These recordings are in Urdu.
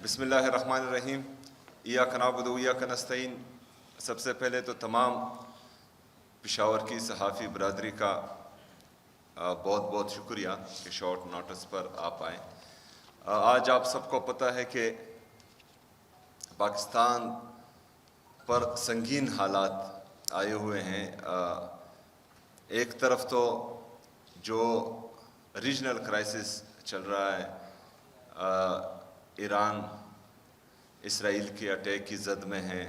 بسم اللہ الرحمن الرحیم۔ ایاک نعبد و ایاک نستعین۔ سب سے پہلے تو تمام پشاور کی صحافی برادری کا بہت بہت شکریہ کہ شارٹ نوٹس پر آپ آئیں۔ آج آپ سب کو پتہ ہے کہ پاکستان پر سنگین حالات آئے ہوئے ہیں۔ ایک طرف تو جو ریجنل کرائسس چل رہا ہے، ایران اسرائیل کے اٹیک کی زد میں ہے،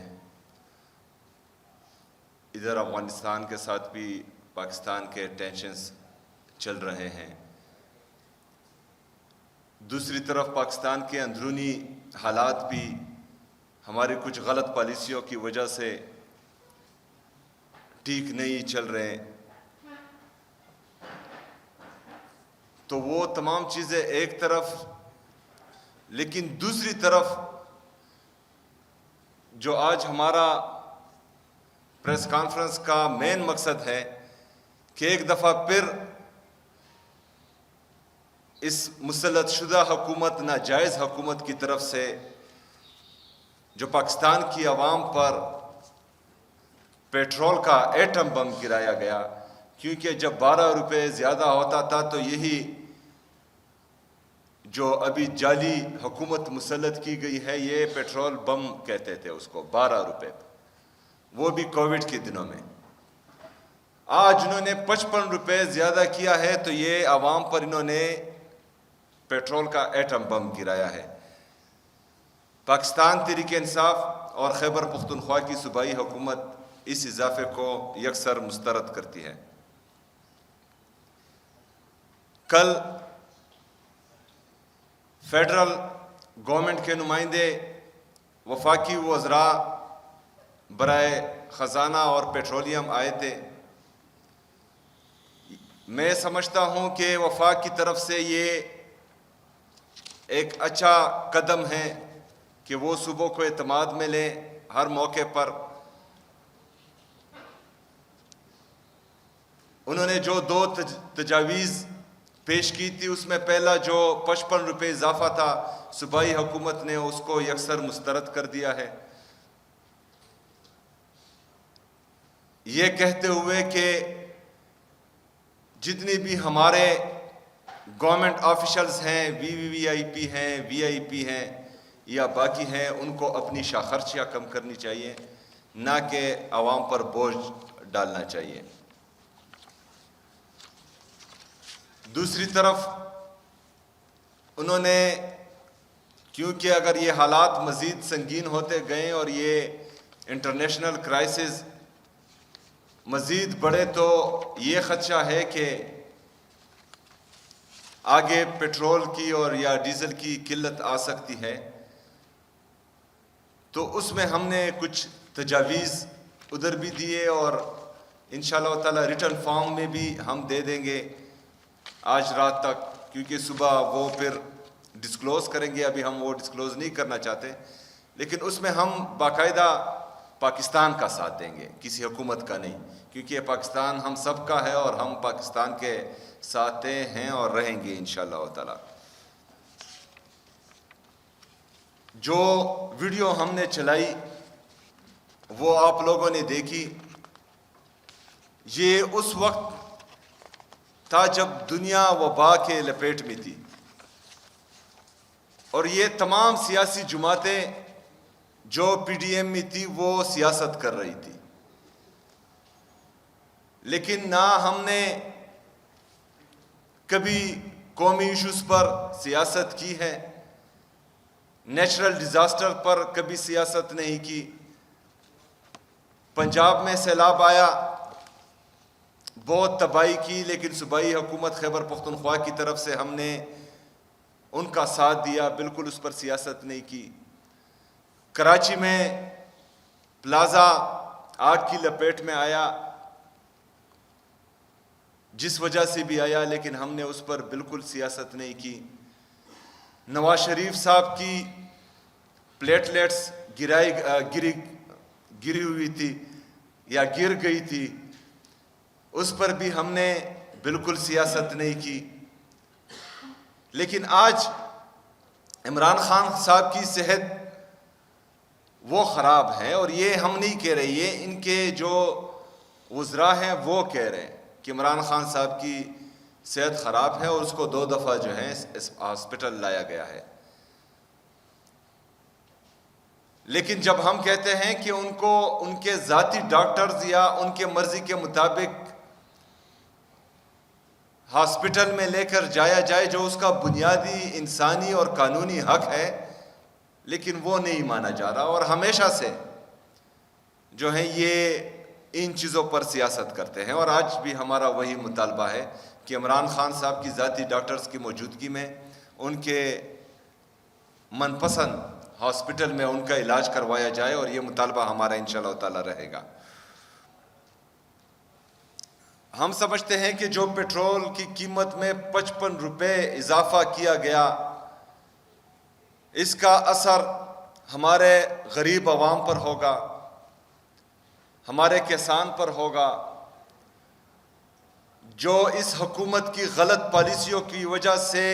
ادھر افغانستان کے ساتھ بھی پاکستان کے ٹینشنز چل رہے ہیں، دوسری طرف پاکستان کے اندرونی حالات بھی ہماری کچھ غلط پالیسیوں کی وجہ سے ٹھیک نہیں چل رہے۔ تو وہ تمام چیزیں ایک طرف، لیکن دوسری طرف جو آج ہمارا پریس کانفرنس کا مین مقصد ہے کہ ایک دفعہ پھر اس مسلط شدہ حکومت، ناجائز حکومت کی طرف سے جو پاکستان کی عوام پر پیٹرول کا ایٹم بم گرایا گیا، کیونکہ جب 12 روپے زیادہ ہوتا تھا تو یہی جو ابھی جعلی حکومت مسلط کی گئی ہے، یہ پیٹرول بم کہتے تھے اس کو، 12 روپے، وہ بھی کووڈ کے دنوں میں۔ آج انہوں نے 55 روپے زیادہ کیا ہے تو یہ عوام پر انہوں نے پیٹرول کا ایٹم بم گرایا ہے۔ پاکستان تحریک انصاف اور خیبر پختونخوا کی صوبائی حکومت اس اضافے کو یکسر مسترد کرتی ہے۔ کل فیڈرل گورنمنٹ کے نمائندے وفاقی وزراء برائے خزانہ اور پیٹرولیم آئے تھے۔ میں سمجھتا ہوں کہ وفاق کی طرف سے یہ ایک اچھا قدم ہے کہ وہ صوبوں کو اعتماد میں لیں ہر موقع پر۔ انہوں نے جو 2 تجاویز پیش کی تھی، اس میں پہلا جو 55 روپے اضافہ تھا، صوبائی حکومت نے اس کو یکسر مسترد کر دیا ہے، یہ کہتے ہوئے کہ جتنی بھی ہمارے گورنمنٹ آفیشلز ہیں، وی آئی پی ہیں، وی آئی پی ہیں یا باقی ہیں، ان کو اپنی خرچیاں کم کرنی چاہیے، نہ کہ عوام پر بوجھ ڈالنا چاہیے۔ دوسری طرف انہوں نے، کیونکہ اگر یہ حالات مزید سنگین ہوتے گئے اور یہ انٹرنیشنل کرائسس مزید بڑھے تو یہ خدشہ ہے کہ آگے پیٹرول کی اور یا ڈیزل کی قلت آ سکتی ہے۔ تو اس میں ہم نے کچھ تجاویز ادھر بھی دیے اور انشاءاللہ تعالی ریٹن فارم میں بھی ہم دے دیں گے آج رات تک، کیونکہ صبح وہ پھر ڈسکلوز کریں گے، ابھی ہم وہ ڈسکلوز نہیں کرنا چاہتے، لیکن اس میں ہم باقاعدہ پاکستان کا ساتھ دیں گے، کسی حکومت کا نہیں، کیونکہ یہ پاکستان ہم سب کا ہے اور ہم پاکستان کے ساتھ ہیں اور رہیں گے انشاءاللہ تعالی۔ جو ویڈیو ہم نے چلائی وہ آپ لوگوں نے دیکھی، یہ اس وقت تھا جب دنیا وبا کے لپیٹ میں تھی اور یہ تمام سیاسی جماعتیں جو پی ڈی ایم میں تھی وہ سیاست کر رہی تھی، لیکن نہ ہم نے کبھی قومی ایشوز پر سیاست کی ہے، نیچرل ڈیزاسٹر پر کبھی سیاست نہیں کی۔ پنجاب میں سیلاب آیا، بہت تباہی کی، لیکن صوبائی حکومت خیبر پختونخوا کی طرف سے ہم نے ان کا ساتھ دیا، بالکل اس پر سیاست نہیں کی۔ کراچی میں پلازا آگ کی لپیٹ میں آیا، جس وجہ سے بھی آیا، لیکن ہم نے اس پر بالکل سیاست نہیں کی۔ نواز شریف صاحب کی پلیٹلیٹس گری ہوئی تھی یا گر گئی تھی، اس پر بھی ہم نے بالکل سیاست نہیں کی۔ لیکن آج عمران خان صاحب کی صحت وہ خراب ہے، اور یہ ہم نہیں کہہ رہے، یہ ان کے جو وزراء ہیں وہ کہہ رہے ہیں کہ عمران خان صاحب کی صحت خراب ہے اور اس کو 2 دفعہ جو ہے اس ہاسپٹل لایا گیا ہے. لیکن جب ہم کہتے ہیں کہ ان کو ان کے ذاتی ڈاکٹرز یا ان کے مرضی کے مطابق ہاسپٹل میں لے کر جایا جائے، جو اس کا بنیادی انسانی اور قانونی حق ہے، لیکن وہ نہیں مانا جا رہا، اور ہمیشہ سے جو ہے یہ ان چیزوں پر سیاست کرتے ہیں. اور آج بھی ہمارا وہی مطالبہ ہے کہ عمران خان صاحب کی ذاتی ڈاکٹرز کی موجودگی میں ان کے من پسند ہاسپٹل میں ان کا علاج کروایا جائے، اور یہ مطالبہ ہمارا انشاءاللہ تعالی رہے گا. ہم سمجھتے ہیں کہ جو پیٹرول کی قیمت میں 55 روپے اضافہ کیا گیا، اس کا اثر ہمارے غریب عوام پر ہوگا، ہمارے کسان پر ہوگا، جو اس حکومت کی غلط پالیسیوں کی وجہ سے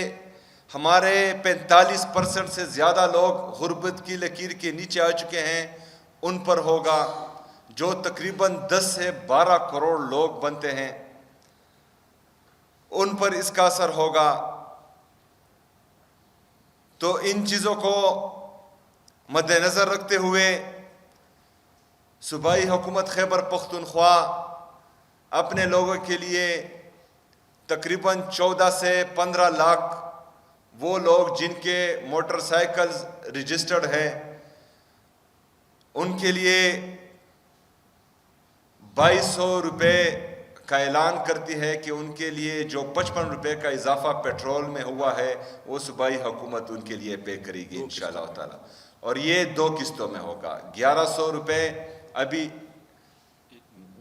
ہمارے 45% سے زیادہ لوگ غربت کی لکیر کے نیچے آ چکے ہیں، ان پر ہوگا. جو تقریباً 10 سے 12 کروڑ لوگ بنتے ہیں، ان پر اس کا اثر ہوگا. تو ان چیزوں کو مد نظر رکھتے ہوئے صوبائی حکومت خیبر پختونخوا اپنے لوگوں کے لیے تقریباً 14 سے 15 لاکھ وہ لوگ جن کے موٹر سائیکلز رجسٹرڈ ہیں، ان کے لیے 2200 روپے کا اعلان کرتی ہے کہ ان کے لیے جو 55 روپے کا اضافہ پیٹرول میں ہوا ہے وہ صوبائی حکومت ان کے لیے پے کرے گی انشاءاللہ تعالی. اور یہ 2 قسطوں میں ہوگا. 1100 روپے ابھی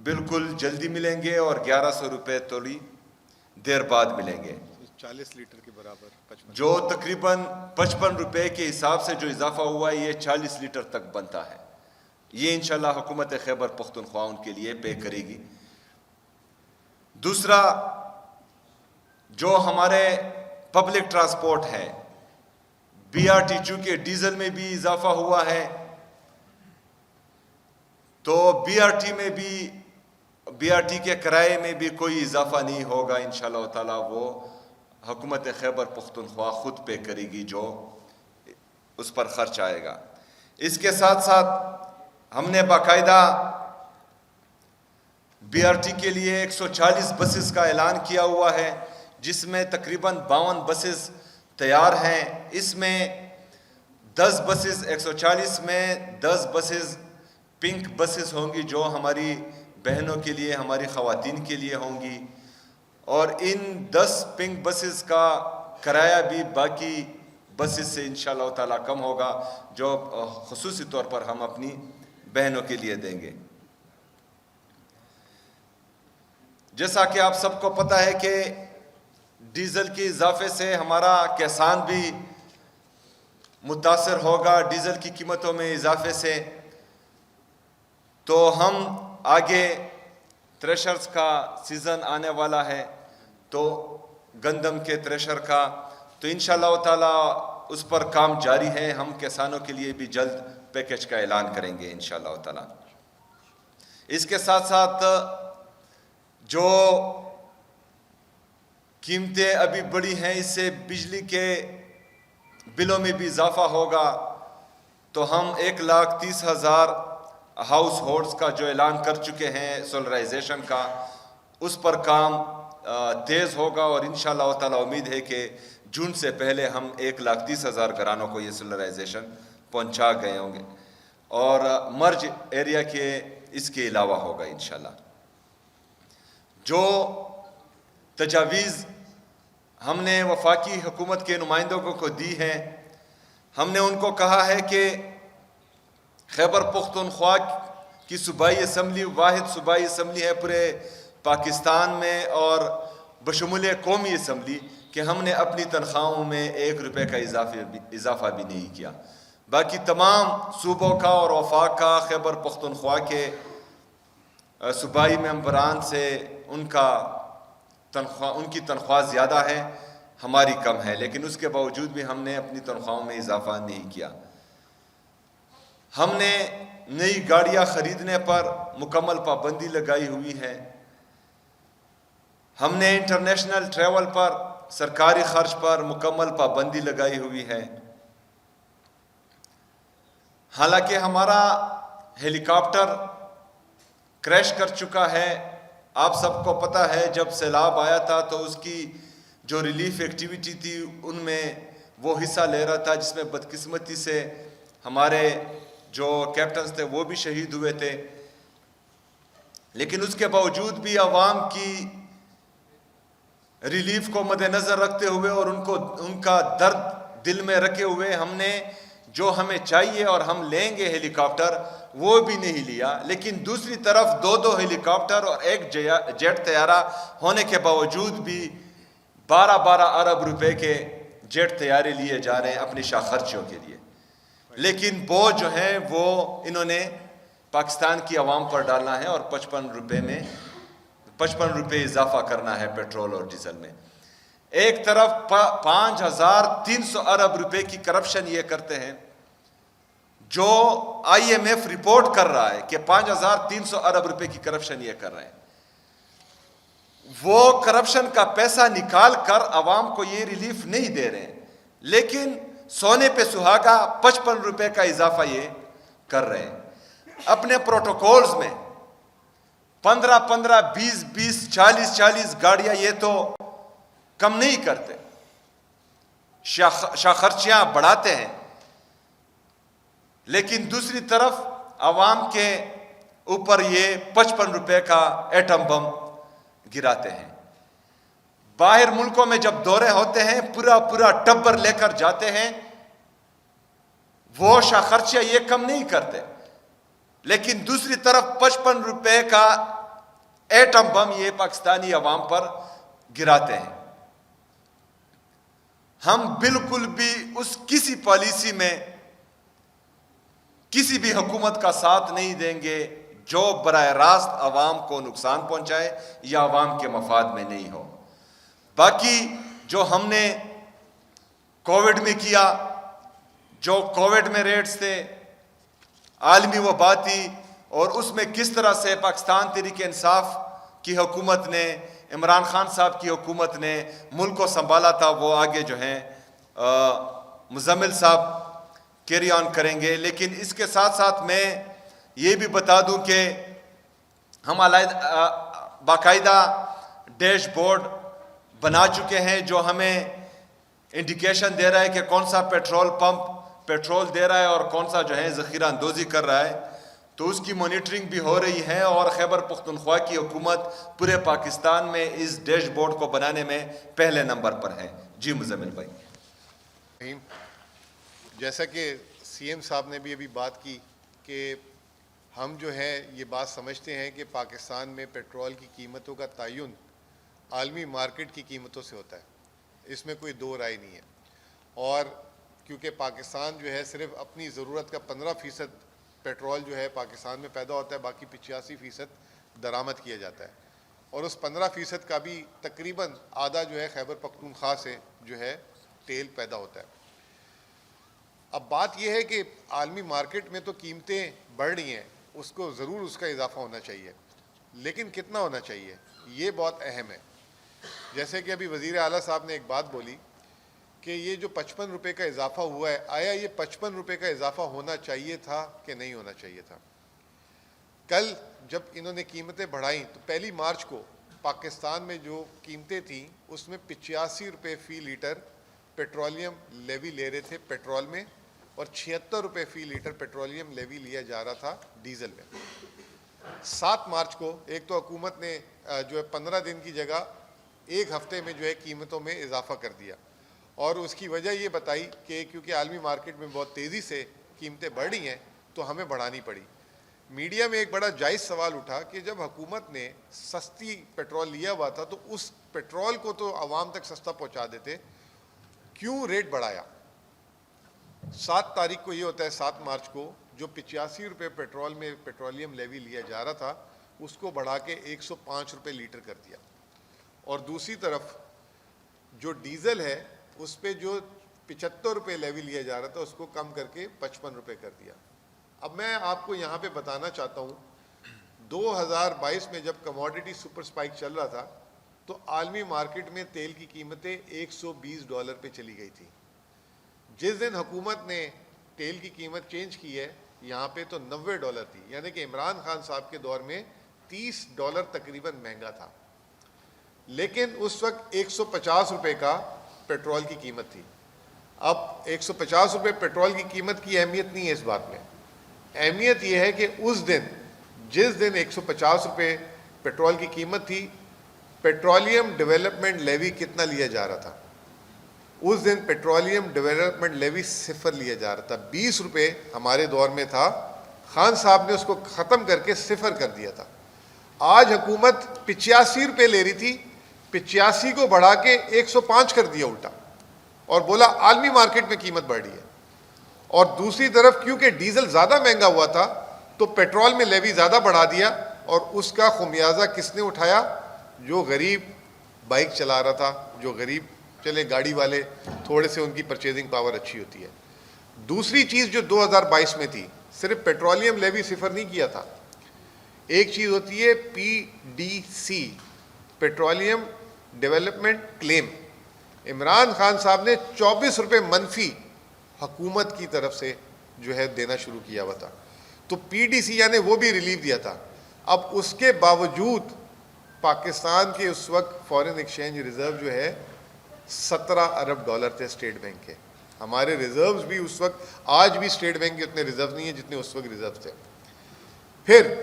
بالکل جلدی ملیں گے، اور 1100 روپے تھوڑی دیر بعد ملیں گے. 40 لیٹر کے برابر جو تقریباً 55 روپے کے حساب سے جو اضافہ ہوا ہے، یہ 40 لیٹر تک بنتا ہے. یہ انشاءاللہ حکومت خیبر پختونخوا ان کے لیے پے کرے گی. دوسرا، جو ہمارے پبلک ٹرانسپورٹ ہے، BRT، چونکہ ڈیزل میں بھی اضافہ ہوا ہے، تو BRT کے کرائے میں بھی کوئی اضافہ نہیں ہوگا انشاءاللہ تعالی. وہ حکومت خیبر پختونخوا خود پے کرے گی جو اس پر خرچ آئے گا. اس کے ساتھ ساتھ ہم نے باقاعدہ BRT کے لیے 140 بسز کا اعلان کیا ہوا ہے، جس میں تقریباً 52 بسز تیار ہیں. اس میں 10 بسز 140 میں 10 بسز پنک بسز ہوں گی، جو ہماری بہنوں کے لیے، ہماری خواتین کے لیے ہوں گی. اور ان 10 پنک بسز کا کرایہ بھی باقی بسز سے انشاءاللہ تعالی کم ہوگا، جو خصوصی طور پر ہم اپنی بہنوں کے لیے دیں گے. جیسا کہ آپ سب کو پتہ ہے کہ ڈیزل کے اضافے سے ہمارا کسان بھی متاثر ہوگا، ڈیزل کی قیمتوں میں اضافے سے. تو ہم آگے تھریشرز کا سیزن آنے والا ہے، تو گندم کے تھریشر کا، تو انشاءاللہ تعالی اس پر کام جاری ہے. ہم کسانوں کے لیے بھی جلد پیکج کا اعلان کریں گے انشاءاللہ تعالی. اس کے ساتھ ساتھ جو قیمتیں ابھی بڑی ہیں، اس سے بجلی کے بلوں میں بھی اضافہ ہوگا. تو ہم 1,30,000 ہاؤس ہولڈز کا جو اعلان کر چکے ہیں سولرائزیشن کا، اس پر کام تیز ہوگا. اور انشاءاللہ تعالی امید ہے کہ جون سے پہلے ہم 1,30,000 گھرانوں کو یہ سولرائزیشن پہنچا گئے ہوں گے. اور مرج ایریا کے اس کے علاوہ ہوگا انشاءاللہ. جو تجاویز ہم نے وفاقی حکومت کے نمائندوں کو دی ہیں، ہم نے ان کو کہا ہے کہ خیبر پختونخوا کی صوبائی اسمبلی واحد صوبائی اسمبلی ہے پورے پاکستان میں اور بشمول قومی اسمبلی، کہ ہم نے اپنی تنخواہوں میں 1 روپے کا اضافہ بھی نہیں کیا. باقی تمام صوبوں کا اور وفاق کا خیبر پختونخوا کے صوبائی ممبران سے ان کی تنخواہ زیادہ ہے. ہماری کم ہے، لیکن اس کے باوجود بھی ہم نے اپنی تنخواہوں میں اضافہ نہیں کیا. ہم نے نئی گاڑیاں خریدنے پر مکمل پابندی لگائی ہوئی ہے. ہم نے انٹرنیشنل ٹریول پر سرکاری خرچ پر مکمل پابندی لگائی ہوئی ہے. حالانکہ ہمارا ہیلی کاپٹر کریش کر چکا ہے. آپ سب کو پتہ ہے جب سیلاب آیا تھا تو اس کی جو ریلیف ایکٹیویٹی تھی ان میں وہ حصہ لے رہا تھا، جس میں بدقسمتی سے ہمارے جو کیپٹنز تھے وہ بھی شہید ہوئے تھے. لیکن اس کے باوجود بھی عوام کی ریلیف کو مد نظر رکھتے ہوئے اور ان کا درد دل میں رکھے ہوئے ہم نے جو ہمیں چاہیے اور ہم لیں گے ہیلی کاپٹر وہ بھی نہیں لیا. لیکن دوسری طرف 2 ہیلی کاپٹر اور 1 جیٹ طیارہ ہونے کے باوجود بھی 12 ارب روپے کے جیٹ طیارے لیے جا رہے ہیں اپنی شاہ خرچیوں کے لیے. لیکن وہ جو ہیں وہ انہوں نے پاکستان کی عوام پر ڈالنا ہے اور 55 روپے اضافہ کرنا ہے پیٹرول اور ڈیزل میں. ایک طرف 5300 ارب روپے کی کرپشن یہ کرتے ہیں، جو آئی ایم ایف رپورٹ کر رہا ہے کہ 5300 ارب روپے کی کرپشن یہ کر رہے ہیں. وہ کرپشن کا پیسہ نکال کر عوام کو یہ ریلیف نہیں دے رہے ہیں، لیکن سونے پہ سہاگا 55 روپے کا اضافہ یہ کر رہے ہیں. اپنے پروٹوکولز میں 15 20 40 گاڑیاں یہ تو کم نہیں کرتے، شاہ خرچیاں بڑھاتے ہیں، لیکن دوسری طرف عوام کے اوپر یہ 55 روپے کا ایٹم بم گراتے ہیں. باہر ملکوں میں جب دورے ہوتے ہیں پورا ٹبر لے کر جاتے ہیں، وہ شاہ خرچیاں یہ کم نہیں کرتے، لیکن دوسری طرف 55 روپے کا ایٹم بم یہ پاکستانی عوام پر گراتے ہیں. ہم بالکل بھی اس کسی پالیسی میں کسی بھی حکومت کا ساتھ نہیں دیں گے جو براہ راست عوام کو نقصان پہنچائے یا عوام کے مفاد میں نہیں ہو. باقی جو ہم نے کووڈ میں کیا، جو کووڈ میں ریٹس تھے، عالمی وبا تھی، اور اس میں کس طرح سے پاکستان تحریک انصاف کی حکومت نے، عمران خان صاحب کی حکومت نے ملک کو سنبھالا تھا، وہ آگے جو ہیں مزمل صاحب کیری آن کریں گے. لیکن اس کے ساتھ ساتھ میں یہ بھی بتا دوں کہ ہم باقاعدہ ڈیش بورڈ بنا چکے ہیں جو ہمیں انڈیکیشن دے رہا ہے کہ کون سا پیٹرول پمپ پیٹرول دے رہا ہے اور کون سا جو ہے ذخیرہ اندوزی کر رہا ہے. تو اس کی مانیٹرنگ بھی ہو رہی ہے، اور خیبر پختونخوا کی حکومت پورے پاکستان میں اس ڈیش بورڈ کو بنانے میں پہلے نمبر پر ہے. جی مزمل بھائی. جیسا کہ سی ایم صاحب نے بھی ابھی بات کی کہ ہم جو ہے یہ بات سمجھتے ہیں کہ پاکستان میں پیٹرول کی قیمتوں کا تعین عالمی مارکیٹ کی قیمتوں سے ہوتا ہے، اس میں کوئی دو رائے نہیں ہے. اور کیونکہ پاکستان جو ہے صرف اپنی ضرورت کا 15% پیٹرول جو ہے پاکستان میں پیدا ہوتا ہے، باقی 85% درآمد کیا جاتا ہے، اور اس 15% کا بھی تقریباً آدھا جو ہے خیبر پختونخوا سے جو ہے تیل پیدا ہوتا ہے. اب بات یہ ہے کہ عالمی مارکیٹ میں تو قیمتیں بڑھ رہی ہیں، اس کو ضرور اس کا اضافہ ہونا چاہیے، لیکن کتنا ہونا چاہیے یہ بہت اہم ہے. جیسے کہ ابھی وزیر اعلیٰ صاحب نے ایک بات بولی کہ یہ جو 55 روپے کا اضافہ ہوا ہے، آیا یہ 55 روپے کا اضافہ ہونا چاہیے تھا کہ نہیں ہونا چاہیے تھا؟ کل جب انہوں نے قیمتیں بڑھائیں تو 1 مارچ کو پاکستان میں جو قیمتیں تھیں اس میں 85 روپے فی لیٹر پیٹرولیم لیوی لے رہے تھے پیٹرول میں، اور 76 روپے فی لیٹر پیٹرولیم لیوی لیا جا رہا تھا ڈیزل میں. 7 مارچ کو ایک تو حکومت نے جو ہے 15 دن کی جگہ 1 ہفتے میں جو ہے قیمتوں میں اضافہ کر دیا، اور اس کی وجہ یہ بتائی کہ کیونکہ عالمی مارکیٹ میں بہت تیزی سے قیمتیں بڑھ رہی ہیں تو ہمیں بڑھانی پڑی. میڈیا میں ایک بڑا جائز سوال اٹھا کہ جب حکومت نے سستی پیٹرول لیا ہوا تھا تو اس پیٹرول کو تو عوام تک سستا پہنچا دیتے، کیوں ریٹ بڑھایا؟ 7 تاریخ کو یہ ہوتا ہے، 7 مارچ کو جو 85 روپے پیٹرول میں پیٹرولیم لیوی لیا جا رہا تھا اس کو بڑھا کے 105 روپے لیٹر کر دیا. اور دوسری طرف جو ڈیزل ہے اس پہ جو 75 روپے لیوی لیا جا رہا تھا اس کو کم کر کے 55 روپے کر دیا. اب میں آپ کو یہاں پہ بتانا چاہتا ہوں 2022 میں جب کموڈٹی سپر سپائک چل رہا تھا تو عالمی مارکیٹ میں تیل کی قیمتیں $120 پہ چلی گئی تھی. جس دن حکومت نے تیل کی قیمت چینج کی ہے یہاں پہ تو $90 تھی, یعنی کہ عمران خان صاحب کے دور میں $30 تقریباً مہنگا تھا. لیکن اس وقت 150 روپے کا پیٹرول کی قیمت تھی. اب 150 روپے پیٹرول کی قیمت کی اہمیت نہیں ہے اس بات میں. اہمیت یہ ہے کہ اس دن جس دن 150 روپے پیٹرول کی قیمت تھی, پیٹرولیم ڈیولپمنٹ لیوی کتنا لیا جا رہا تھا؟ اس دن پیٹرولیم ڈیولپمنٹ لیوی 0 لیا جا رہا تھا. 20 روپے ہمارے دور میں تھا, خان صاحب نے اس کو ختم کر کے 0 کر دیا تھا. آج حکومت 85 روپے لے رہی تھی, 85 کو بڑھا کے 105 کر دیا الٹا, اور بولا عالمی مارکیٹ میں قیمت بڑھ رہی ہے. اور دوسری طرف کیونکہ ڈیزل زیادہ مہنگا ہوا تھا تو پیٹرول میں لیوی زیادہ بڑھا دیا, اور اس کا خمیازہ کس نے اٹھایا؟ جو غریب بائک چلا رہا تھا, جو غریب چلے گاڑی والے, تھوڑے سے ان کی پرچیزنگ پاور اچھی ہوتی ہے. دوسری چیز جو 2022 میں تھی, صرف پیٹرولیم لیوی 0 نہیں کیا تھا, ایک چیز ہوتی ہے PDC, پیٹرولیم ڈیولپمنٹ کلیم. عمران خان صاحب نے 24 روپے منفی حکومت کی طرف سے جو ہے دینا شروع کیا ہوا تھا, تو PDC یعنی وہ بھی ریلیف دیا تھا. اب اس کے باوجود پاکستان کے اس وقت فارن ایکسچینج ریزرو جو ہے $17 ارب تھے اسٹیٹ بینک کے. ہمارے ریزروز بھی اس وقت, آج بھی اسٹیٹ بینک کے اتنے ریزرو نہیں ہیں جتنے اس وقت ریزرو تھے. پھر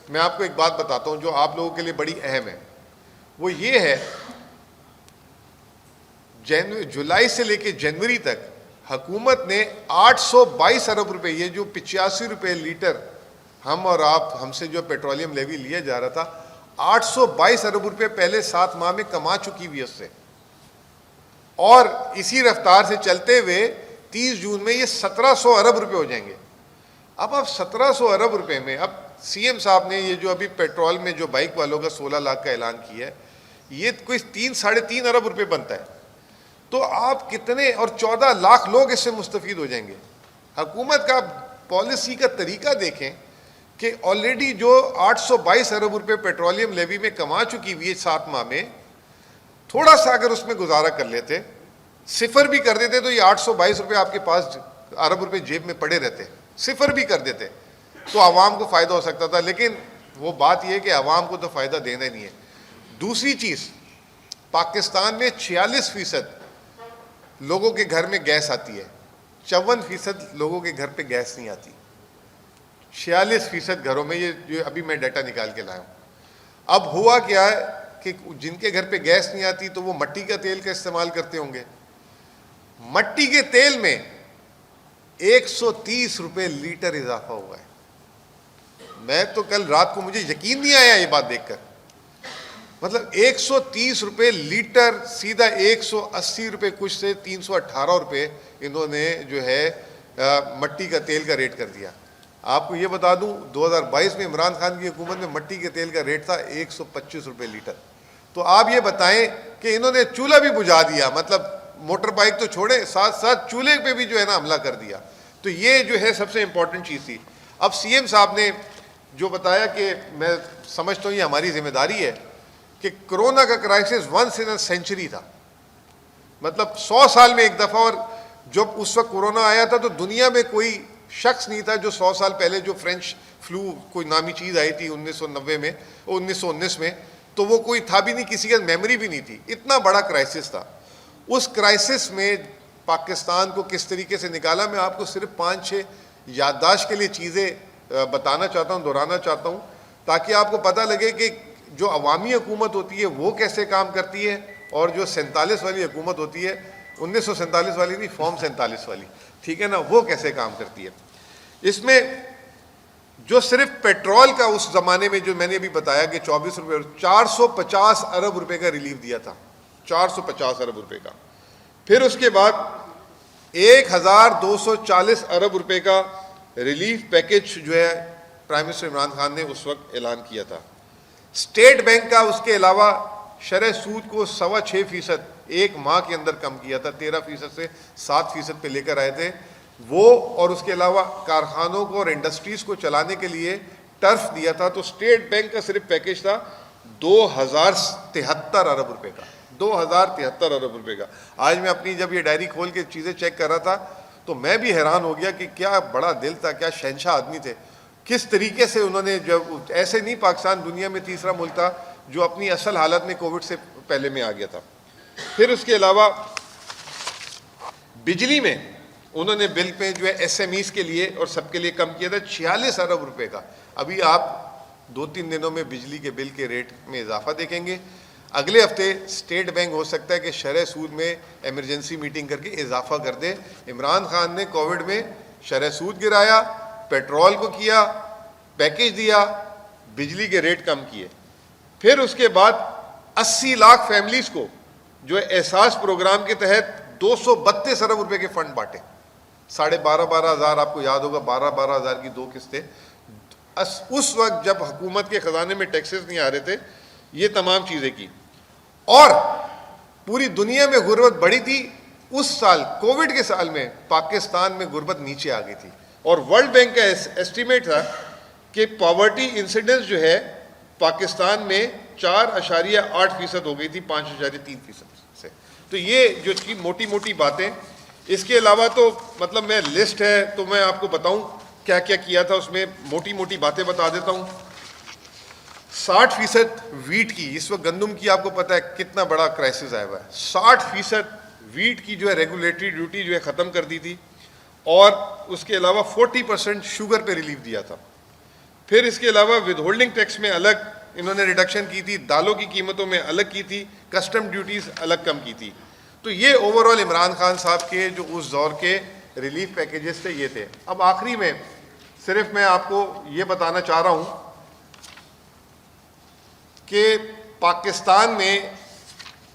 میں آپ کو ایک بات بتاتا ہوں جو آپ لوگوں کے لیے بڑی اہم ہے, وہ یہ ہے جولائی سے لے کے جنوری تک حکومت نے 822 ارب روپے, یہ جو 85 روپے لیٹر ہم اور آپ ہم سے جو پیٹرولیم لیوی لیا جا رہا تھا, 822 ارب روپے پہلے 7 ماہ میں کما چکی ہوئی اس سے, اور اسی رفتار سے چلتے ہوئے 30 جون میں یہ 1700 ارب روپے ہو جائیں گے. اب 1700 ارب روپے میں, اب CM صاحب نے یہ جو ابھی پیٹرول میں جو بائک والوں کا 16 لاکھ کا اعلان کیا ہے, یہ کوئی 3-3.5 ارب روپے بنتا ہے. تو آپ کتنے, اور 14 لاکھ لوگ اس سے مستفید ہو جائیں گے. حکومت کا پالیسی کا طریقہ دیکھیں کہ آلریڈی جو 822 ارب روپے پیٹرولیم لیوی میں کما چکی ہوئی ہے 7 ماہ میں, تھوڑا سا اگر اس میں گزارا کر لیتے, 0 بھی کر دیتے, تو یہ 822 روپے آپ کے پاس ارب روپے جیب میں پڑے رہتے. 0 بھی کر دیتے تو عوام کو فائدہ ہو سکتا تھا, لیکن وہ بات یہ ہے کہ عوام کو تو فائدہ دینا ہی نہیں ہے. دوسری چیز, پاکستان میں 46% لوگوں کے گھر میں گیس آتی ہے, 54% لوگوں کے گھر پہ گیس نہیں آتی. 46% گھروں میں, یہ جو ابھی میں ڈیٹا نکال کے لایا ہوں. اب ہوا کیا ہے کہ جن کے گھر پہ گیس نہیں آتی تو وہ مٹی کا تیل کا استعمال کرتے ہوں گے. مٹی کے تیل میں 130 روپے لیٹر اضافہ ہوا ہے. میں تو کل رات کو, مجھے یقین نہیں آیا یہ بات دیکھ کر, مطلب 130 روپے لیٹر, سیدھا 180 روپے کچھ سے 318 روپے انہوں نے جو ہے مٹی کا تیل کا ریٹ کر دیا. آپ کو یہ بتا دوں 2022 میں عمران خان کی حکومت میں مٹی کے تیل کا ریٹ تھا 125 روپے لیٹر. تو آپ یہ بتائیں کہ انہوں نے چولہا بھی بجھا دیا, مطلب موٹر بائک تو چھوڑے, ساتھ ساتھ چولہے پہ بھی جو ہے نا حملہ کر دیا. تو یہ جو ہے سب سے امپورٹنٹ چیز تھی. اب CM صاحب نے جو بتایا کہ میں سمجھتا ہوں یہ ہماری ذمہ داری ہے کہ کرونا کا crisis once in a century تھا, مطلب 100 سال میں ایک دفعہ. اور جب اس وقت کرونا آیا تھا تو دنیا میں کوئی شخص نہیں تھا جو 100 سال پہلے جو فرینچ فلو کوئی نامی چیز آئی تھی 1990 میں, 1919 میں, تو وہ کوئی تھا بھی نہیں, کسی کا میموری بھی نہیں تھی. اتنا بڑا کرائسس تھا. اس کرائسس میں پاکستان کو کس طریقے سے نکالا, میں آپ کو صرف 5-6 یادداشت کے لیے چیزیں بتانا چاہتا ہوں, دہرانا چاہتا ہوں, تاکہ آپ کو پتہ لگے کہ جو عوامی حکومت ہوتی ہے وہ کیسے کام کرتی ہے, اور جو 47 والی حکومت ہوتی ہے, 1947 والی نہیں, فارم 47 والی, ٹھیک ہے نا, وہ کیسے کام کرتی ہے. اس میں جو صرف پیٹرول کا اس زمانے میں جو میں نے ابھی بتایا کہ 24 روپے, 450 ارب روپے کا ریلیف دیا تھا, 450 ارب روپے کا. پھر اس کے بعد 1240 ارب روپے کا ریلیف پیکج جو ہے پرائم منسٹر عمران خان نے اس وقت اعلان کیا تھا. اسٹیٹ بینک کا اس کے علاوہ شرح سود کو 6.25% ایک ماہ کے اندر کم کیا تھا، 13% سے 7% پہ لے کر آئے تھے وہ، اور اس کے علاوہ کارخانوں کو اور انڈسٹریز کو چلانے کے لیے ٹرف دیا تھا. تو اسٹیٹ بینک کا صرف پیکیج تھا 2073 ارب روپے کا، 2073 ارب روپے کا. آج میں اپنی جب یہ ڈائری کھول کے چیزیں چیک کر رہا تھا تو میں بھی حیران ہو گیا کہ کیا بڑا دل تھا، کیا شہنشاہ آدمی تھے. کس طریقے سے انہوں نے، جب ایسے نہیں، پاکستان دنیا میں تیسرا ملک تھا جو اپنی اصل حالت میں کووڈ سے پہلے میں آ گیا تھا. پھر اس کے علاوہ بجلی میں انہوں نے بل پہ جو ہے ایس ایم ایز کے لیے اور سب کے لیے کم کیا تھا 46 ارب روپے کا. ابھی آپ 2-3 دنوں میں بجلی کے بل کے ریٹ میں اضافہ دیکھیں گے. اگلے ہفتے اسٹیٹ بینک ہو سکتا ہے کہ شرح سود میں ایمرجنسی میٹنگ کر کے اضافہ کر دے. عمران خان نے کووڈ میں شرح سود گرایا، پیٹرول کو کیا، پیکیج دیا، بجلی کے ریٹ کم کیے. پھر اس کے بعد 80 لاکھ فیملیز کو جو احساس پروگرام کے تحت 232 ارب روپے کے فنڈ بانٹے. 12,500 ہزار، آپ کو یاد ہوگا 12,000 ہزار کی 2 قسطیں. اس وقت جب حکومت کے خزانے میں ٹیکسز نہیں آ رہے تھے، یہ تمام چیزیں کی. اور پوری دنیا میں غربت بڑھی تھی. اس سال کووڈ کے سال میں پاکستان میں غربت نیچے آ گئی تھی، اور ورلڈ بینک کا ایسٹیمیٹ تھا کہ پاورٹی انسیڈنس جو ہے پاکستان میں 4.8% ہو گئی تھی 5.3% سے. تو یہ جو کی موٹی موٹی باتیں. اس کے علاوہ تو مطلب میں لسٹ ہے تو میں آپ کو بتاؤں کیا کیا کیا تھا، اس میں موٹی موٹی باتیں بتا دیتا ہوں. 60% ویٹ کی، اس وقت گندم کی آپ کو پتہ ہے کتنا بڑا کرائسس آیا ہوا ہے. 60% ویٹ کی جو ہے ریگولیٹری ڈیوٹی جو ہے ختم کر دی تھی، اور اس کے علاوہ 40% شوگر پہ ریلیف دیا تھا. پھر اس کے علاوہ ود ہولڈنگ ٹیکس میں الگ انہوں نے ریڈکشن کی تھی، دالوں کی قیمتوں میں الگ کی تھی، کسٹم ڈیوٹیز الگ کم کی تھی. تو یہ اوور آل عمران خان صاحب کے جو اس دور کے ریلیف پیکیجز تھے یہ تھے. اب آخری میں صرف میں آپ کو یہ بتانا چاہ رہا ہوں کہ پاکستان میں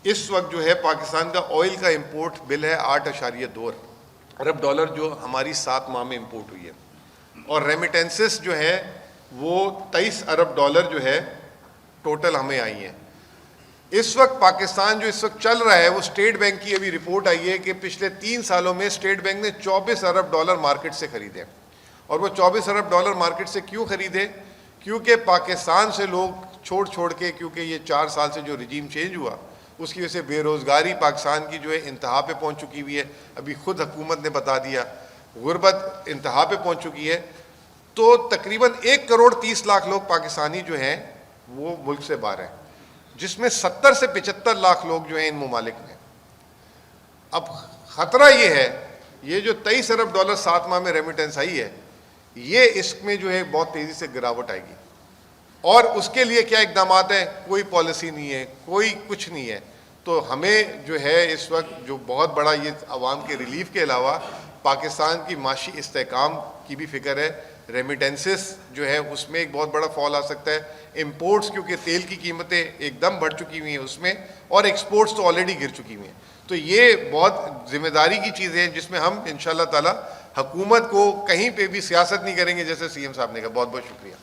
اس وقت جو ہے پاکستان کا آئل کا امپورٹ بل ہے 8.2 ارب ڈالر جو ہماری 7 ماہ میں امپورٹ ہوئی ہے، اور ریمیٹنسز جو ہے وہ 23 ارب ڈالر جو ہے ٹوٹل ہمیں آئی ہیں. اس وقت پاکستان جو اس وقت چل رہا ہے وہ اسٹیٹ بینک کی ابھی رپورٹ آئی ہے کہ پچھلے 3 سالوں میں اسٹیٹ بینک نے 24 ارب ڈالر مارکیٹ سے خریدے. اور وہ 24 ارب ڈالر مارکیٹ سے کیوں خریدے؟ کیونکہ پاکستان سے لوگ چھوڑ کے، کیونکہ یہ 4 سال سے جو رجیم چینج ہوا اس کی وجہ سے بے روزگاری پاکستان کی جو ہے انتہا پہ پہنچ چکی ہوئی ہے. ابھی خود حکومت نے بتا دیا غربت انتہا پہ پہنچ چکی ہے. تو تقریباً 1.30 کروڑ لوگ پاکستانی جو ہیں وہ ملک سے باہر ہیں، جس میں 70 سے 75 لاکھ لوگ جو ہیں ان ممالک میں. اب خطرہ یہ ہے، یہ جو 23 ارب ڈالر 7 ماہ میں ریمیٹنس آئی ہے، یہ اس میں جو ہے بہت تیزی سے گراوٹ آئے گی. اور اس کے لیے کیا اقدامات ہیں؟ کوئی پالیسی نہیں ہے، کوئی کچھ نہیں ہے. تو ہمیں جو ہے اس وقت جو بہت بڑا یہ عوام کے ریلیف کے علاوہ پاکستان کی معاشی استحکام کی بھی فکر ہے. ریمیٹنسز جو ہے اس میں ایک بہت بڑا فال آ سکتا ہے. امپورٹس کیونکہ تیل کی قیمتیں ایک دم بڑھ چکی ہوئی ہیں اس میں، اور ایکسپورٹس تو آلریڈی گر چکی ہوئی ہیں. تو یہ بہت ذمہ داری کی چیزیں ہیں جس میں ہم انشاءاللہ تعالی حکومت کو کہیں پہ بھی سیاست نہیں کریں گے، جیسے سی ایم صاحب نے کہا. بہت بہت شکریہ.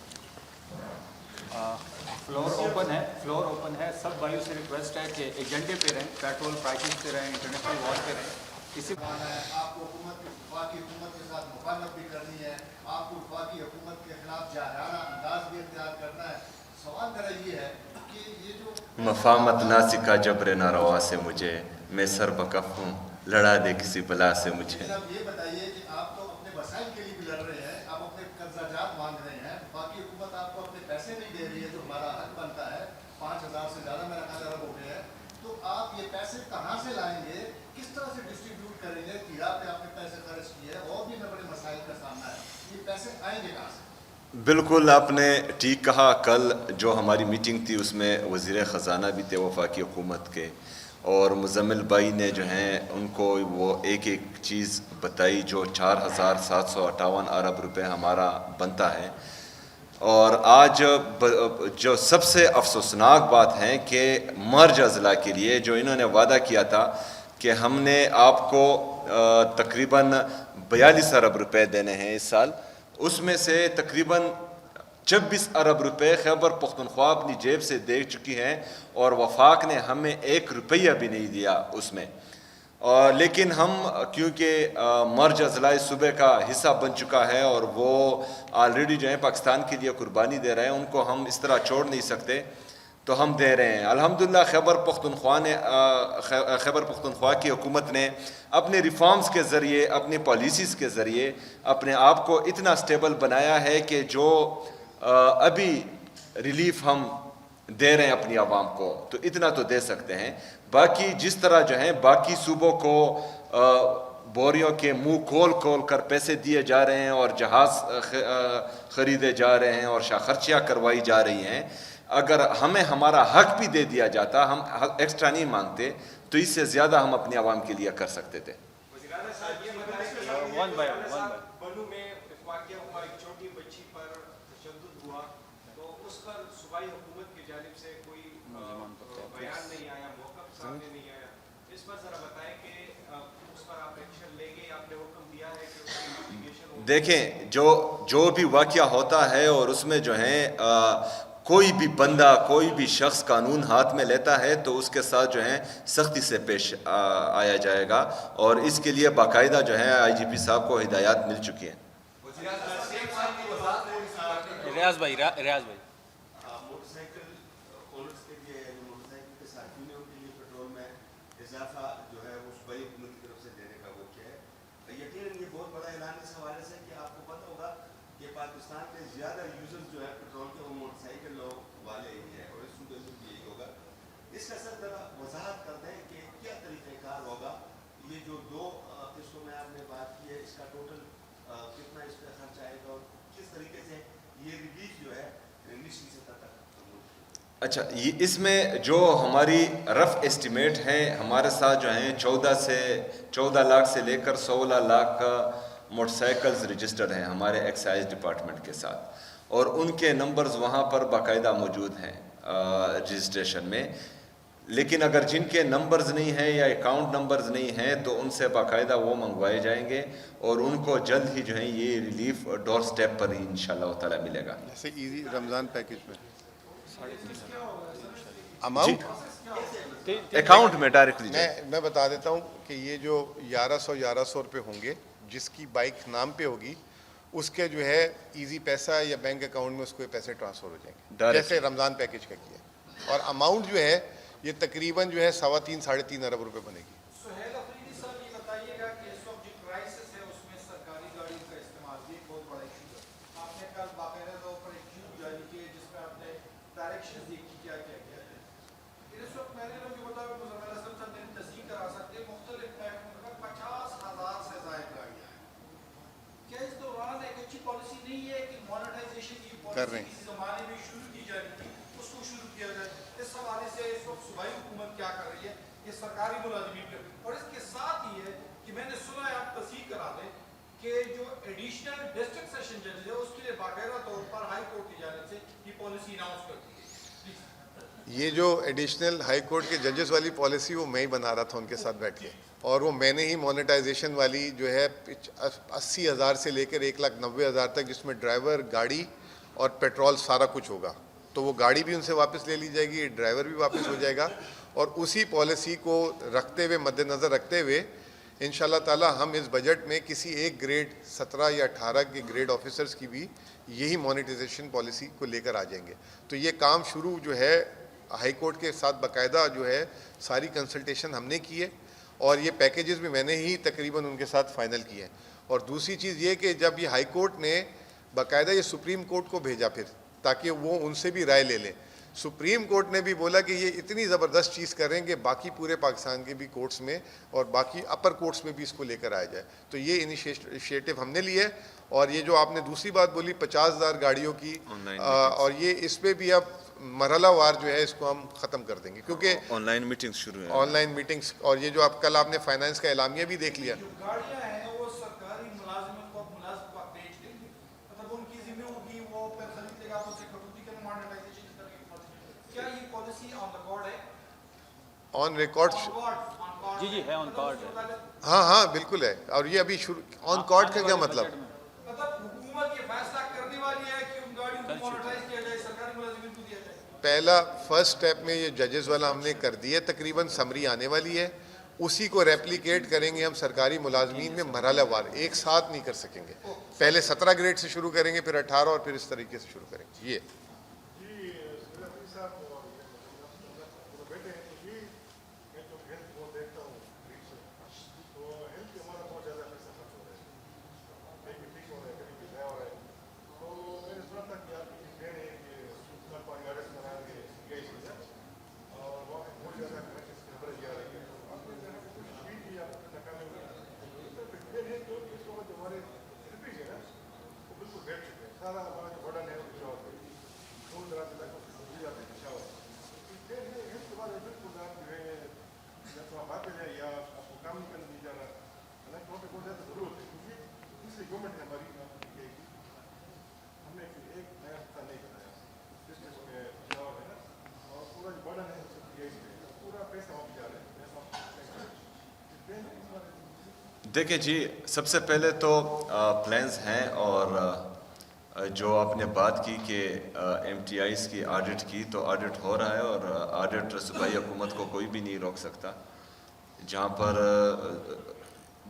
فلور اوپن ہے. سب بھائیوں سے ریکویسٹ ہے کہ ایجنڈے پہ رہیں، پیٹرول پرائسز پہ رہیں، انٹرنیشنل وار پہ رہیں. اسی آپ کو وفاقی حکومت کے ساتھ مخالفت بھی کرنی ہے، آپ کو وفاقی حکومت کے خلاف جاہرانہ انداز بھی اختیار کرنا ہے. سوال میرا یہ ہے کہ یہ جو مفامت نہ سکھا جبر ناروا سے مجھے، میں سر بکف ہوں لڑا دے کسی بلا سے مجھے. اب یہ بتائیے کہ آپ تو اپنے وسائل کے لیے بھی لڑ رہے ہیں، آپ اپنے قرضہ جات مانگ رہے ہیں، باقی حکومت آپ کو اپنے پیسے نہیں دے رہی ہے جو ہمارا حق بنتا ہے. 5,000 سے زیادہ میرا خیال ارب ہو گیا ہے. تو آپ یہ پیسے کہاں سے لائیں گے؟ کس طرح سے ڈسٹریبیوٹ کریں گے؟ تیرا پہ آپ نے پیسے خرچ کیے ہیں، اور بھی ہمیں بڑے مسائل کا سامنا ہے. یہ پیسے آئیں گے کہاں سے؟ بالکل آپ نے ٹھیک کہا. کل جو ہماری میٹنگ تھی اس میں وزیر خزانہ بھی تھے وفاقی حکومت کے، اور مزمل بھائی نے جو ہیں ان کو وہ ایک ایک چیز بتائی جو 4,758 ارب روپے ہمارا بنتا ہے. اور آج جو سب سے افسوسناک بات ہے کہ مرج اضلاع کے لیے جو انہوں نے وعدہ کیا تھا کہ ہم نے آپ کو تقریباً 42 ارب روپے دینے ہیں اس سال، اس میں سے تقریباً 26 ارب روپے خیبر پختونخوا اپنی جیب سے دے چکی ہیں اور وفاق نے ہمیں 1 روپیہ بھی نہیں دیا اس میں. لیکن ہم کیونکہ مرج اضلاع صوبے کا حصہ بن چکا ہے اور وہ آلریڈی جو ہے پاکستان کے لیے قربانی دے رہے ہیں, ان کو ہم اس طرح چھوڑ نہیں سکتے, تو ہم دے رہے ہیں. الحمدللہ خیبر پختونخوا کی حکومت نے اپنے ریفارمز کے ذریعے, اپنی پالیسیز کے ذریعے اپنے آپ کو اتنا سٹیبل بنایا ہے کہ جو ابھی ریلیف ہم دے رہے ہیں اپنی عوام کو, تو اتنا تو دے سکتے ہیں. باقی جس طرح جو ہیں باقی صوبوں کو بوریوں کے منہ کھول کھول کر پیسے دیے جا رہے ہیں اور جہاز خریدے جا رہے ہیں اور شاخرچیاں کروائی جا رہی ہیں, اگر ہمیں ہمارا حق بھی دے دیا جاتا, ہم ایکسٹرا نہیں مانگتے, تو اس سے زیادہ ہم اپنی عوام کے لیے کر سکتے تھے. بنو میں ایک واقعہ ہوا, ایک چھوٹی بچی پر تشدد ہوا, تو اس پر صوبائی حکومت کی جانب سے کوئی بیان نہیں آیا, موقف سامنے نہیں آیا. اس پر ذرا بتائیں کہ اس پر آپ ایکشن لیں گے, آپ نے حکم دیا ہے کہ اس کی انویسٹیگیشن ہو. دیکھیں جو بھی واقعہ ہوتا ہے اور اس میں جو ہے کوئی بھی بندہ, کوئی بھی شخص قانون ہاتھ میں لیتا ہے تو اس کے ساتھ جو ہے سختی سے پیش آیا جائے گا, اور اس کے لیے باقاعدہ جو ہے آئی جی پی صاحب کو ہدایات مل چکی ہیں. ریاض بھائی موٹر سائیکل اونرز کے لیے, موٹر سائیکل کے صارفین کے لیے پیٹرول میں اضافہ جو ہے وہ صوبائی حکومت کی طرف سے دینے کا وہ کیا ہے. یقیناً یہ بہت بڑا اعلان اس حوالے سے کہ آپ کو پتہ ہوگا کہ پاکستان کے زیادہ یوزرز جو ہے پیٹرول کے وہ موٹر سائیکل والے ہی ہیں, اور اس صوبے سے بھی یہی ہوگا. اس کا سر ذرا وضاحت کر دیں کہ کیا طریقہ کار ہوگا. یہ جو 2 قسطوں میں آپ نے بات کی ہے, اس کا ٹوٹل کتنا اس پہ خرچ آئے گا, اور کس طریقے سے یہ ریلیف جو ہے نچلی سطح تک. اچھا, یہ اس میں جو ہماری رف ایسٹیمیٹ ہیں, ہمارے ساتھ جو ہیں 14 لاکھ سے لے کر 16 لاکھ موٹر سائیکلز رجسٹرڈ ہیں ہمارے ایکسائز ڈپارٹمنٹ کے ساتھ, اور ان کے نمبرز وہاں پر باقاعدہ موجود ہیں رجسٹریشن میں. لیکن اگر جن کے نمبرز نہیں ہیں یا اکاؤنٹ نمبرز نہیں ہیں تو ان سے باقاعدہ وہ منگوائے جائیں گے, اور ان کو جلد ہی جو ہے یہ ریلیف ڈور سٹیپ پر ہی انشاءاللہ تعالی ملے گا. جیسے ایزی رمضان پیکج میں اماؤنٹ اکاؤنٹ میں ڈائریکٹلی میں بتا دیتا ہوں کہ یہ جو 1100 روپے ہوں گے, جس کی بائک نام پہ ہوگی, اس کے جو ہے ایزی پیسہ یا بینک اکاؤنٹ میں اس کو پیسے ٹرانسفر ہو جائیں گے, جیسے رمضان پیکج کا کیا. اور اماؤنٹ جو ہے یہ تقریباً جو ہے 3.5 ارب روپے بنے گی. سہیل افریدی صاحب یہ بتائیے گا کہ اس وقت جو کرائسس ہے اس میں سرکاری گاڑیوں کا استعمال بھی ایک بہت بڑا ایشو ہے. آپ نے کل باقاعدہ طور پر ایک کیوب جاری کی جس میں آپ نے ڈائریکشن دی کہ کیا کیا کیا ہے. اس وقت میں نے جو بتایا مزمل حسن صاحب نے تصدیق کرا سکتے مختلف محکموں کا 50,000 سے زائد گاڑیاں ہیں. کیا اس دوران ایک اچھی پالیسی نہیں ہے کہ مانیٹائزیشن کی پالیسی کسی زمانے میں شروع کی جا رہی تھی اس کو شروع کیا جائے. اس حوالے سے اس وقت صوبائی حکومت کیا کر رہی ہے, یہ سرکاری ملازمین کے, اور اس کے ساتھ ہی ہے کہ میں نے سنا ہے, آپ تصدیق کرا دیں کہ جو ایڈیشنل ڈسٹرکٹ سیشن ججز ہے اس کے لیے باقاعدہ طور پر ہائی کورٹ کی جانب سے یہ پالیسی اناؤنس کر دی ہے. یہ جو ایڈیشنل ہائی کورٹ کے ججز والی پالیسی وہ میں ہی بنا رہا تھا ان کے ساتھ بیٹھ کے, اور وہ میں نے ہی مانیٹائزیشن والی جو ہے 80,000 سے لے کر 1,90,000 تک, جس میں ڈرائیور, گاڑی اور پیٹرول سارا کچھ ہوگا, تو وہ گاڑی بھی ان سے واپس لے لی جائے گی, ڈرائیور بھی واپس ہو جائے گا. اور اسی پالیسی کو رکھتے ہوئے, مد نظر رکھتے ہوئے انشاءاللہ تعالی ہم اس بجٹ میں کسی ایک گریڈ 17 یا 18 کے گریڈ آفیسرز کی بھی یہی مانیٹائزیشن پالیسی کو لے کر آ جائیں گے. تو یہ کام شروع جو ہے ہائی کورٹ کے ساتھ باقاعدہ جو ہے ساری کنسلٹیشن ہم نے کی ہے, اور یہ پیکیجز بھی میں نے ہی تقریباً ان کے ساتھ فائنل کیے ہیں. اور دوسری چیز یہ کہ جب یہ ہائی کورٹ نے باقاعدہ یہ سپریم کورٹ کو بھیجا پھر تاکہ وہ ان سے بھی رائے لے لیں, سپریم کورٹ نے بھی بولا کہ یہ اتنی زبردست چیز کریں کہ باقی پورے پاکستان کے بھی کورٹس میں اور باقی اپر کورٹس میں بھی اس کو لے کر آیا جائے. تو یہ انیشیٹو ہم نے لی ہے. اور یہ جو آپ نے دوسری بات بولی 50,000 گاڑیوں کی, اور یہ اس پہ بھی اب مرحلہ وار جو ہے اس کو ہم ختم کر دیں گے, کیونکہ آن لائن میٹنگز شروع ہیں, آن لائن میٹنگز. اور یہ جو آپ کل آپ نے فائنانس کا اعلامیہ بھی دیکھ لیا, گاڑیاں ہیں وہ سرکاری ملازمت کو مناسب وقت بیچ دیں گے, مطلب ان کی ذمہ ہوگی وہ پھر خرید لے گا, تو سے کٹوتی کے مانیٹائزیشن کی طرف. کیا یہ پالیسی آن ریکارڈ ہے؟ آن ریکارڈ جی ہے, آن کارڈ ہے. ہاں بالکل ہے. اور یہ ابھی شروع, آن کارڈ کا کیا مطلب؟ مطلب حکومت یہ فیصلہ کرنے والی ہے کہ ان گاڑیوں کو پہلا فرسٹ اسٹیپ میں یہ ججز والا ہم نے کر دیا، تقریباً سمری آنے والی ہے، اسی کو ریپلیکیٹ کریں گے ہم سرکاری ملازمین میں مرحلہ وار، ایک ساتھ نہیں کر سکیں گے، پہلے 17 گریڈ سے شروع کریں گے، پھر 18 اور پھر اس طریقے سے شروع کریں گے. یہ دیکھیں جی، سب سے پہلے تو پلانز ہیں، اور جو آپ نے بات کی کہ ایم ٹی آئیز کی آڈٹ کی، تو آڈٹ ہو رہا ہے، اور آڈٹ صوبائی حکومت کو کوئی بھی نہیں روک سکتا. جہاں پر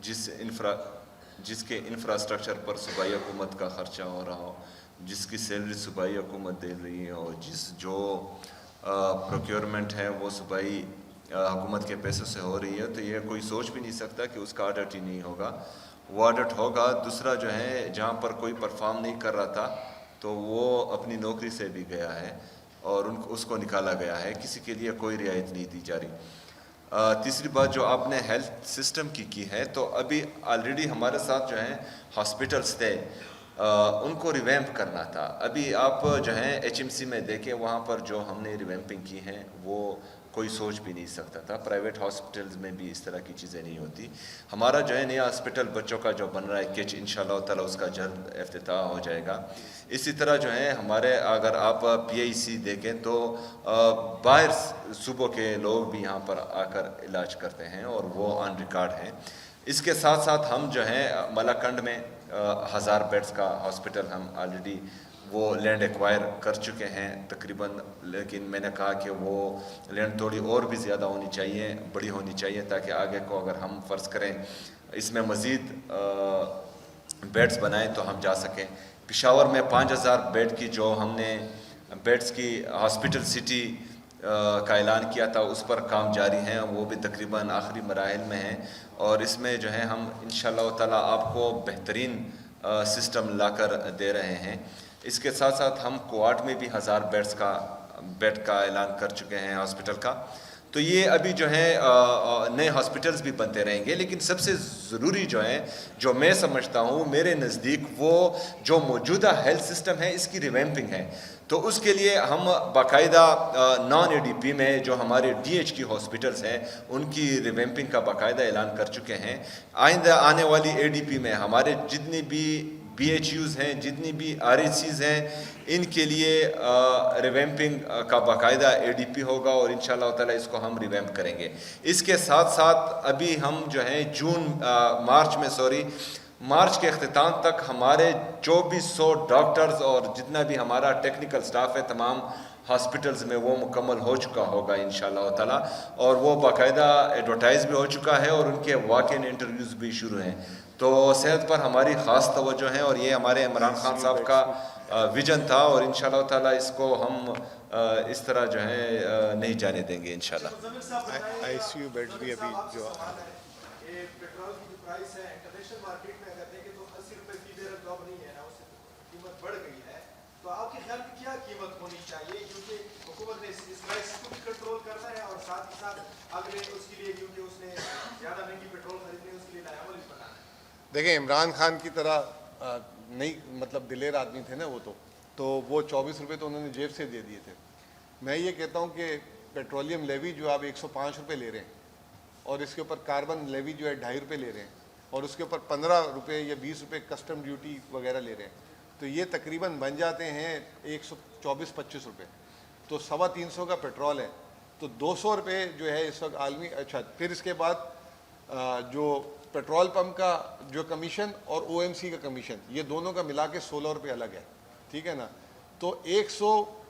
جس کے انفراسٹرکچر پر صوبائی حکومت کا خرچہ ہو رہا ہو، جس کی سیلری صوبائی حکومت دے رہی ہے، اور جو پروکیورمنٹ ہے وہ صوبائی حکومت کے پیسوں سے ہو رہی ہے، تو یہ کوئی سوچ بھی نہیں سکتا کہ اس کا آڈٹ ہی نہیں ہوگا. وہ آڈٹ ہوگا. دوسرا جو ہے، جہاں پر کوئی پرفارم نہیں کر رہا تھا تو وہ اپنی نوکری سے بھی گیا ہے اور اس کو نکالا گیا ہے، کسی کے لیے کوئی رعایت نہیں دی جا رہی. تیسری بات جو آپ نے ہیلتھ سسٹم کی ہے، تو ابھی آلریڈی ہمارے ساتھ جو ہیں ہاسپٹلس تھے، ان کو ریویمپ کرنا تھا. ابھی آپ جو ہیں ایچ ایم سی میں دیکھیں، وہاں پر جو ہم نے ریویمپنگ کی ہیں وہ کوئی سوچ بھی نہیں سکتا تھا. پرائیویٹ ہاسپٹلز میں بھی اس طرح کی چیزیں نہیں ہوتی. ہمارا جو ہے نیا ہاسپٹل بچوں کا جو بن رہا ہے کچ، انشاءاللہ تعالی اس کا جلد افتتاح ہو جائے گا. اسی طرح جو ہے ہمارے، اگر آپ پی آئی سی دیکھیں تو باہر صوبوں کے لوگ بھی یہاں پر آ کر علاج کرتے ہیں، اور وہ آن ریکارڈ ہیں. اس کے ساتھ ساتھ ہم جو ہیں ملاکنڈ میں 1000 بیڈز کا ہاسپٹل ہم آلریڈی وہ لینڈ ایکوائر کر چکے ہیں تقریباً، لیکن میں نے کہا کہ وہ لینڈ تھوڑی اور بھی زیادہ ہونی چاہیے، بڑی ہونی چاہیے، تاکہ آگے کو اگر ہم فرض کریں اس میں مزید بیڈز بنائیں تو ہم جا سکیں. پشاور میں 5000 بیڈ کی جو ہم نے بیڈز کی ہاسپٹل سٹی کا اعلان کیا تھا، اس پر کام جاری ہیں، وہ بھی تقریباً آخری مراحل میں ہیں. اور اس میں جو ہے ہم انشاءاللہ تعالیٰ آپ کو بہترین سسٹم لا کر دے رہے ہیں. اس کے ساتھ ساتھ ہم کوارٹ میں بھی 1000 بیڈ کا اعلان کر چکے ہیں ہاسپٹل کا. تو یہ ابھی جو ہے نئے ہاسپٹلز بھی بنتے رہیں گے، لیکن سب سے ضروری جو ہے، جو میں سمجھتا ہوں میرے نزدیک، وہ جو موجودہ ہیلتھ سسٹم ہے اس کی ریویمپنگ ہے. تو اس کے لیے ہم باقاعدہ نان اے ڈی پی میں جو ہمارے ڈی ایچ کی ہاسپٹلز ہیں ان کی ریویمپنگ کا باقاعدہ اعلان کر چکے ہیں. آئندہ آنے والی اے ڈی پی میں ہمارے جتنی بھی بی ایچ یوز ہیں، جتنی بھی آر ایچ سیز ہیں، ان کے لیے ریویمپنگ کا باقاعدہ اے ڈی پی ہوگا، اور انشاءاللہ تعالیٰ اس کو ہم ریویمپ کریں گے. اس کے ساتھ ساتھ ابھی ہم جو ہیں مارچ کے اختتام تک ہمارے 2400 ڈاکٹرز اور جتنا بھی ہمارا ٹیکنیکل سٹاف ہے تمام ہاسپٹلز میں وہ مکمل ہو چکا ہوگا انشاءاللہ تعالیٰ، اور وہ باقاعدہ ایڈورٹائز بھی ہو چکا ہے، اور ان کے واک ان انٹرویوز بھی شروع ہیں. تو صحت پر ہماری خاص توجہ ہے، اور یہ ہمارے عمران خان صاحب کا ویژن تھا، اور انشاءاللہ تعالیٰ اس کو ہم اس طرح جو ہے نہیں جانے دیں گے انشاءاللہ. آئی سی یو بیڈ بھی ابھی جو پیٹرول کی جو پرائس ہے انٹرنیشنل مارکیٹ میں اگر دیکھیں تو 80 روپے فی بیرل جاب نہیں ہے نا، اس سے قیمت بڑھ گئی ہے. تو آپ کے خیال میں کیا قیمت ہونی چاہیے، کیونکہ حکومت نے اس پرائس کو بھی کنٹرول کرنا ہے، اور ساتھ ہی ساتھ اگلے اس کے لیے کیونکہ اس نے زیادہ مہنگی پیٹرول خریدنی ہے، اس کے لیے نیا عمل بھی بنانا ہے. دیکھیں عمران خان کی طرح نہیں مطلب دلیر آدمی تھے نا وہ، تو وہ 24 روپے تو انہوں نے جیب سے دے دیے تھے. میں یہ کہتا ہوں کہ پیٹرولیم لیوی جو آپ 105 روپے لے رہے ہیں، اور اس کے اوپر کاربن لیوی جو ہے 2.5 روپے لے رہے ہیں، اور اس کے اوپر 15 روپے یا 20 روپے کسٹم ڈیوٹی وغیرہ لے رہے ہیں، تو یہ تقریباً بن جاتے ہیں 124-25 روپے. تو 350 کا پیٹرول ہے، تو 200 روپے جو ہے اس وقت عالمی. اچھا، پھر اس کے بعد جو پیٹرول پمپ کا جو کمیشن اور او ایم سی کا کمیشن، یہ دونوں کا ملا کے 16 روپے الگ ہے، ٹھیک ہے نا. تو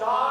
4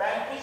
35,